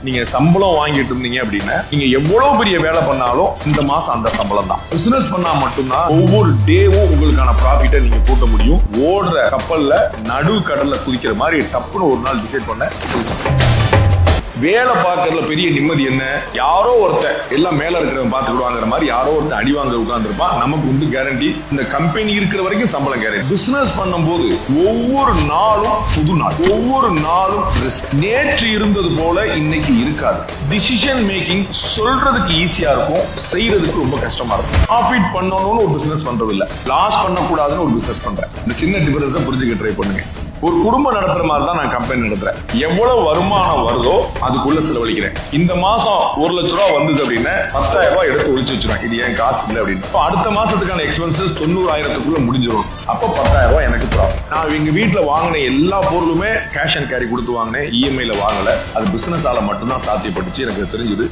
நீங்க சம்பளம் வாங்கிட்டு இருந்தீங்க அப்படின்னா நீங்க எவ்வளவு பெரிய வேலை பண்ணாலும் இந்த மாசம் அந்த சம்பளம் தான். பிசினஸ் பண்ணா மட்டும்தான் ஒவ்வொரு டேவும் உங்களுக்கான ப்ராஃபிட்டை நீங்க கூட்ட முடியும். ஓடுற கப்பல்ல நடு கடல்ல குதிக்கிற மாதிரி டப்புன்னு ஒரு நாள் டிசைட் பண்ண. வேலை பார்க்கறதுல பெரிய நிம்மதி என்ன? யாரோ ஒருத்தர் எல்லாம் மேல இருக்கிறவங்க பாத்துக்கிடுவாங்கிற மாதிரி யாரோ ஒருத்தர் அடி வாங்க உட்கார்ந்துருப்பான். நமக்கு உண்டு கேரண்டி. இந்த கம்பெனி இருக்கிற வரைக்கும் சம்பளம் கேரண்டி. பிசினஸ் பண்ணும்போது ஒவ்வொரு நாளும் புது நாள், ஒவ்வொரு நாளும் ரிஸ்க். நேற்று இருந்தது போல இன்னைக்கு இருக்காது. டிசிஷன் மேக்கிங் சொல்றதுக்கு ஈஸியா இருக்கும், செய்யறதுக்கு ரொம்ப கஷ்டமா இருக்கும். ப்ராஃபிட் பண்ணணும்னு ஒரு பிசினஸ் பண்றது இல்ல, லாஸ் பண்ணக்கூடாதுன்னு ஒரு பிசினஸ் பண்றேன். இந்த சின்ன டிஃபரன்ஸை புரிஞ்சுக்க ட்ரை பண்ணுங்க. ஒரு குடும்பம் நடத்துற மாதிரி தான் நான் கம்பெனி நடத்துறேன். எவ்வளவு வருமானம் வருதோ அதுக்குள்ள செலவழிக்கிறேன். இந்த மாசம் 1 லட்ச ரூபா வந்தது அப்படின்னு 10,000 ரூபாய் எடுத்து ஒழிச்சு வச்சிருவேன். இது ஏன் காசு இல்லை அப்படின்னு. அடுத்த மாசத்துக்கான எக்ஸ்பென்சஸ் 90,000க்குள்ள முடிஞ்சிடும். அப்போ 10,000 ரூபாய் எனக்கு ப்ராஃபிட். நான் எங்க வீட்டுல வாங்கின எல்லா பொருளுமே கேஷ் அண்ட் கேரி கொடுத்து வாங்கினேன், இஎம்ஐல வாங்கல. அது பிசினஸ் ஆல மட்டும்தான் சாத்தியப்பட்டுச்சு, எனக்கு தெரிஞ்சது.